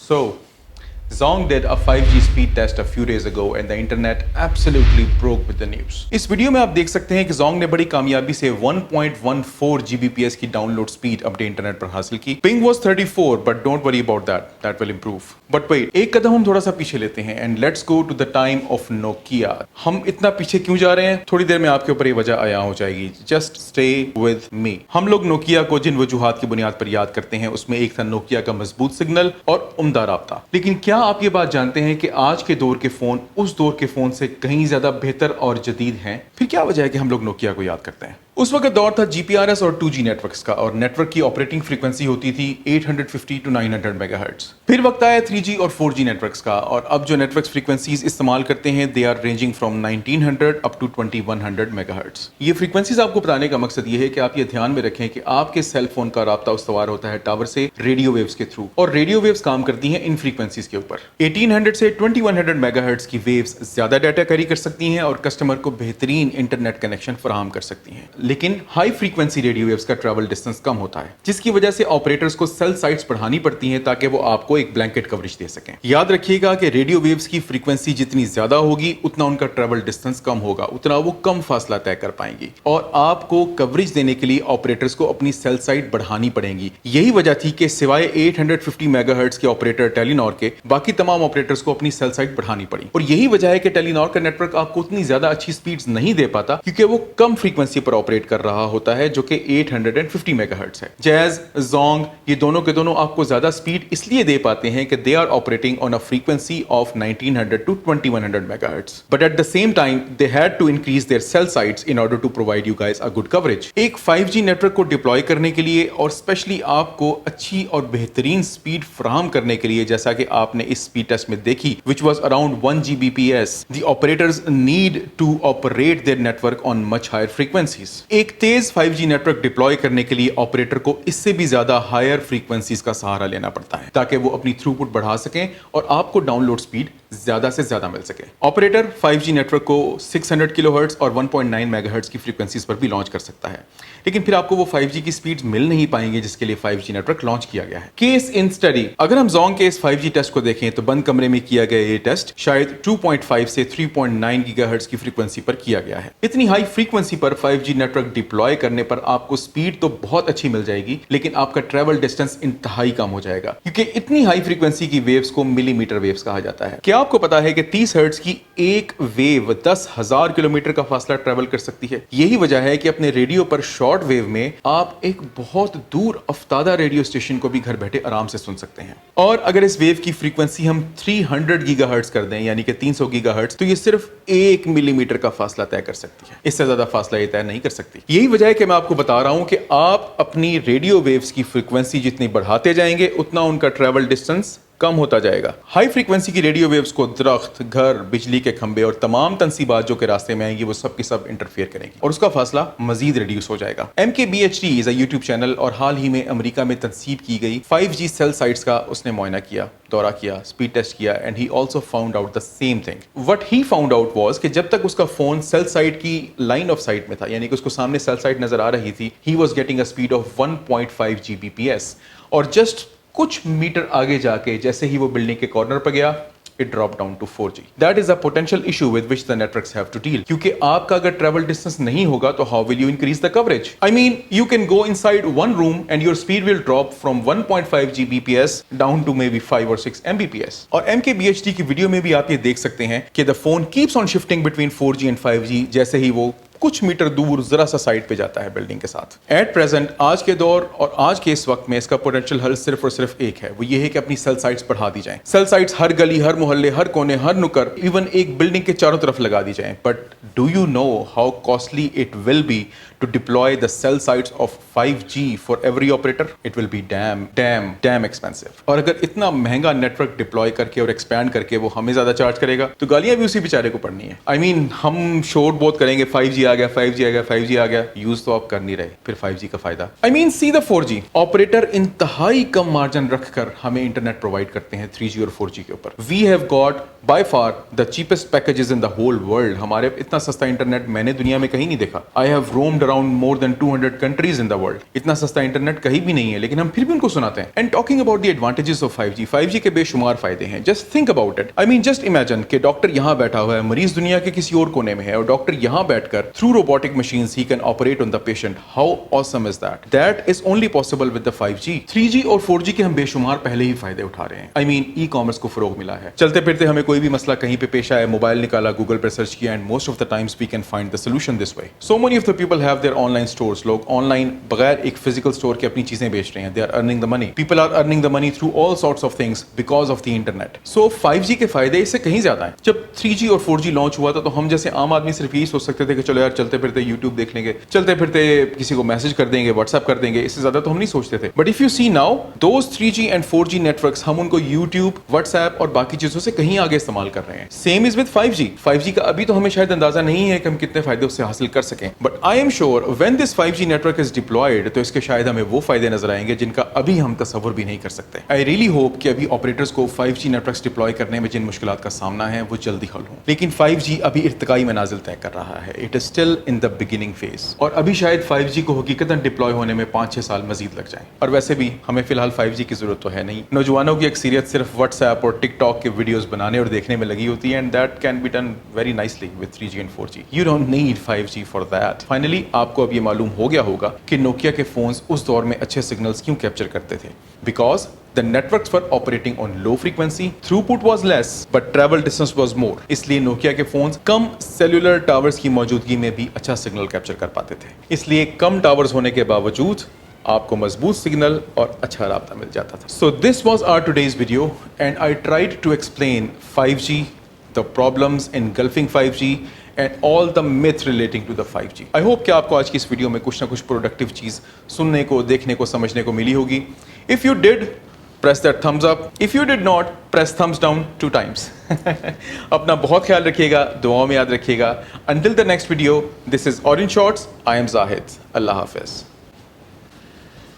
So, Zong did a 5G speed test a few days ago and the internet absolutely broke with the news. इस video में आप देख सकते हैं कि Zong ने बड़ी कामयाबी से 1.14 Gbps की डाउनलोड स्पीड अपने इंटरनेट पर हासिल की. Ping was 34 but don't worry about that. That will improve. But wait, एक कदम हम थोड़ा सा पीछे लेते हैं and let's go to the time of Nokia. हम इतना पीछे क्यों जा रहे हैं? थोड़ी देर में आपके ऊपर ये वजह आया हो जाएगी. Just stay with me. हम लोग नोकिया को जिन वजूहात की बुनियाद पर याद करते हैं उसमें एक था नोकिया का मजबूत सिग्नल और उम्दा राब्ता. लेकिन क्या आप ये बात जानते हैं कि आज के दौर के फोन उस दौर के फोन से कहीं ज्यादा बेहतर और जदीद हैं? फिर क्या वजह है कि हम लोग नोकिया को याद करते हैं? उस वक्त दौर था जीपीआरएस और 2G नेटवर्क्स का और नेटवर्क की ऑपरेटिंग फ्रीक्वेंसी होती थी 850 टू 900 मेगाहर्ट्ज. फिर वक्त आया 3G और 4G नेटवर्क्स का और अब जो नेटवर्क्स फ्रीक्वेंसीज इस्तेमाल करते हैं they are ranging from 1900 up to 2100 megahertz. ये फ्रीक्वेंसीज आपको बताने का मकसद ये है कि आप ये ध्यान में रखें कि आपके सेल फोन का राब्ता उस्तवार होता है टावर से रेडियो वेव्स के थ्रू और रेडियो वेव्स काम करती हैं इन फ्रीक्वेंसीज के ऊपर. 1800 से 2100 मेगाहर्ट्ज की वेव्स ज्यादा डाटा कैरी कर सकती हैं और कस्टमर को बेहतरीन इंटरनेट कनेक्शन फराहम कर सकती हैं. लेकिन हाई फ्रीक्वेंसी रेडियो वेव्स का ट्रैवल डिस्टेंस कम होता है जिसकी वजह से ऑपरेटर्स को सेल साइट्स बढ़ानी पड़ती हैं ताकि वो आपको एक ब्लैंकेट कवरेज दे सकें. याद रखिएगा कि रेडियो वेव्स की फ्रीक्वेंसी जितनी ज्यादा होगी उतना उनका ट्रैवल डिस्टेंस कम होगा, उतना वो कम फासला तय कर पाएंगी और आपको कवरेज देने के लिए ऑपरेटर्स को अपनी सेल साइट बढ़ानी पड़ेंगी. यही वजह थी कि सिवाय 850 मेगाहर्ट्ज के ऑपरेटर टेलीनॉर के बाकी तमाम ऑपरेटर्स को अपनी सेल साइट बढ़ानी पड़ी और यही वजह है कि टेलीनॉर का नेटवर्क आपको उतनी ज्यादा अच्छी स्पीड्स नहीं दे पाता क्योंकि वो कम फ्रीक्वेंसी पर ऑपरेट कर रहा होता है जो कि 850 मेगाहर्ट्ज है. जैज, जोंग ये दोनों के दोनों आपको ज्यादा स्पीड इसलिए दे पाते हैं कि they are operating on a frequency of 1900 to 2100 megahertz. But at the same time they had to increase their cell sites in order to provide you guys a good coverage. एक 5G network को deploy करने के लिए और specially आपको अच्छी और बेहतरीन स्पीड फराहम करने के लिए जैसा कि आपने इस स्पीड टेस्ट में देखी which was around 1 Gbps, the operators need to operate their network on much higher frequencies. एक तेज 5G नेटवर्क डिप्लॉय करने के लिए ऑपरेटर को इससे भी ज्यादा हायर फ्रीक्वेंसीज का सहारा लेना पड़ता है ताकि वो अपनी थ्रूपुट बढ़ा सकें और आपको डाउनलोड स्पीड ज्यादा से ज्यादा मिल सके. ऑपरेटर 5G नेटवर्क को 600 किलोहर्ट्ज और 1.9 मेगाहर्ट्ज की फ्रीक्वेंसीज पर भी लॉन्च कर सकता है लेकिन फिर आपको वो 5G की स्पीड्स मिल नहीं पाएंगे जिसके लिए 5G नेटवर्क लॉन्च किया गया है. केस इन स्टडी, अगर हम जोंग के इस 5G टेस्ट को देखें तो बंद कमरे में किया गया ये टेस्ट शायद 2.5 से 3.9 गीगाहर्ट्ज की फ्रीक्वेंसी पर किया गया है. इतनी हाई फ्रीक्वेंसी पर 5G नेटवर्क डिप्लॉय करने पर आपको स्पीड तो बहुत अच्छी मिल जाएगी लेकिन आपका ट्रेवल डिस्टेंस इंतहाई कम हो जाएगा क्योंकि इतनी हाई फ्रीक्वेंसी की वेव्स को मिलीमीटर वेव्स कहा जाता है. क्या आपको पता है कि 30 हर्ट्ज की एक वेव 10,000 किलोमीटर का फासला ट्रेवल कर सकती है? यही वजह है कि अपने रेडियो पर शॉर्ट वेव में आप एक बहुत दूर अफ्तादा रेडियो स्टेशन को भी घर बैठे आराम से सुन सकते हैं. और अगर इस वेव की फ्रीक्वेंसी हम 300 गीगाहर्ट्ज कर दें यानी कि 300 गीगाहर्ट्ज तो ये सिर्फ 1 मिलीमीटर का फासला तय कर सकती है. इससे ज्यादा फासला ये तय नहीं कर सकती. यही वजह है कि मैं आपको बता रहा हूं कि आप अपनी रेडियो वेव्स की फ्रीक्वेंसी जितनी बढ़ाते जाएंगे उतना उनका ट्रैवल डिस्टेंस कम होता जाएगा. हाई फ्रीक्वेंसी की रेडियो वेव्स को दरख्त, घर, बिजली के खंभे और तमाम तनसीबात जो के रास्ते में आएंगी वो सब की सब इंटरफेयर करेंगी और उसका फासला मजीद रिड्यूस हो जाएगा. MKBHD is a YouTube channel और हाल ही में अमेरिका में तंसीब की गई 5G सेल साइट्स का उसने मुआयना किया, दौरा किया, स्पीड टेस्ट किया and he also found out the same thing. What he found out was कि जब तक उसका फोन सेल साइट की लाइन ऑफ साइट में था यानी कि उसको सामने सेल साइट नजर आ रही थी, he was getting a speed of 1.5 Gbps और जस्ट कुछ मीटर आगे जाके जैसे ही वो बिल्डिंग के कॉर्नर पर गया it dropped down to 4G. That is a potential issue with which the networks have to deal. क्योंकि आपका अगर travel distance नहीं होगा तो how will you increase the coverage? I mean, you can go inside one room and your speed will drop from 1.5 Gbps down to maybe 5 or 6 Mbps. और MKBHD की video में भी आप ये देख सकते हैं कि the phone keeps on shifting between 4G and 5G जैसे ही वो कुछ मीटर दूर जरा सा साइड पे जाता है बिल्डिंग के साथ. एट प्रेजेंट आज के दौर और आज के इस वक्त में इसका पोटेंशियल हल सिर्फ और सिर्फ एक है, वो ये है कि अपनी सेल साइट्स बढ़ा दी जाएं. सेल साइट्स हर गली, हर मोहल्ले, हर कोने, हर नुकर, इवन एक बिल्डिंग के चारों तरफ लगा दी जाएं. But do you know how costly it will be to deploy the cell sites of 5G for every operator? It will be damn expensive. और अगर इतना महंगा नेटवर्क डिप्लॉय करके और एक्सपैंड करके वो हमें ज्यादा चार्ज करेगा तो गालियां भी उसी बेचारे को पड़नी है. I mean, हम शोर बहुत करेंगे 5G आ गया, 5G आ गया, 5G आ गया, यूज तो आप कर नहीं रहे, फिर 5G का फायदा। I mean see the 4G operator इंतहाई कम मार्जिन रखकर हमें इंटरनेट प्रोवाइड करते हैं 3G और 4G के ऊपर। We have got by far the cheapest packages in the whole world. हमारे इतना सस्ता इंटरनेट मैंने दुनिया में कहीं नहीं देखा। I have roamed around more than 200 countries in the world. इतना सस्ता इंटरनेट कहीं भी नहीं है, लेकिन हम फिर भी उनको सुनाते हैं। And talking about the advantages of 5G, 5G के बेशुमार फायदे हैं। Just think about it. I mean just imagine कि डॉक्टर यहां बैठा हुआ है, मरीज दुनिया के किसी और कोने में है, और डॉक्टर यहां बैठकर through robotic machines he can operate on the patient. How awesome is that? That is only possible with the 5G। 3G और 4G के हम बेशुमार पहले ही फायदे उठा रहे हैं। आई मीन ई कॉमर्स को फरोग मिला है। चलते फिरते हमें कोई भी मसला कहीं पे पेश आया, मोबाइल निकाला, गूगल पर सर्च किया, and most of the times we can find the solution this way. So many of the people have their online stores. लोग ऑनलाइन बगैर एक फिजिकल स्टोर के अपनी चीजें बेच रहे हैं। They are earning the money. People are earning the money through all sorts of things because of the internet. So 5G के फायदे इससे कहीं ज्यादा हैं। जब 3G और 4G लॉन्च हुआ था तो हम जैसे आम आदमी सिर्फ यही सोच सकते थे कि चलो यार चलते फिरते यूट्यूब देख लेंगे, चलते फिरते किसी को मैसेज कर देंगे, व्हाट्सएप कर देंगे, इससे ज्यादा तो हम नहीं सोचते थे। But if you see now those 3G and 4G networks, हम उनको यूट्यूब, व्हाट्सएप और बाकी चीजों से कहीं आगे इस्तेमाल कर रहे हैं। Same is with 5G। 5G का अभी तो हमें शायद अंदाजा नहीं है कि हम कितने फायदे उससे हासिल कर सकें, but I am sure when this 5G network is deployed तो इसके शायद हमें वो फायदे नजर आएंगे जिनका अभी हम तसव्वुर भी नहीं कर सकते। आई रियली होप कि अभी ऑपरेटर्स को 5G नेटवर्क्स डिप्लॉय करने में जिन मुश्किलात का सामना है वो जल्दी हल हो। लेकिन 5G अभी इर्तिकाई मनाजिल तय कर रहा है। It is still in the beginning phase, और अभी शायद 5G को हकीकतन डिप्लॉय होने में 5-6 साल मजीद लग जाए। और वैसे भी हमें फिलहाल 5G की जरूरत तो है नहीं। नौजवानों की अक्सरियत सिर्फ व्हाट्सएप और टिकटॉक के वीडियोस बनाने और देखने में लगी होती है, and that can be done very nicely with 3G and 4G। You don't need 5G for that. Finally आपको अब ये मालूम हो गया होगा कि नोकिया के फोन्स उस दौर में अच्छे सिग्नल्स क्यों कैप्चर करते थे। Because the networks were operating on low frequency, throughput was less, but travel distance was more. इसलिए नोकिया के फोन्स कम सेल्यूलर टावर्स की मौजूदगी में भी अच्छा सिग्नल कैप्चर कर पाते थे। इसलिए कम टावर्स होने के बावजूद आपको मजबूत सिग्नल और अच्छा राब्ता मिल जाता था। So this was our today's video, and I tried to explain 5G, the problems engulfing 5G, and all the myth relating to the 5G. I hope कि आपको आज की इस वीडियो में कुछ ना कुछ प्रोडक्टिव चीज़ सुनने को, देखने को, समझने को मिली होगी। If you did, press that thumbs up. If you did not, press thumbs down 2 times. अपना बहुत ख्याल रखिएगा, दुआओं में याद रखिएगा। Until the next video, this is Orange Shorts. I am Zahid. Allah Hafiz.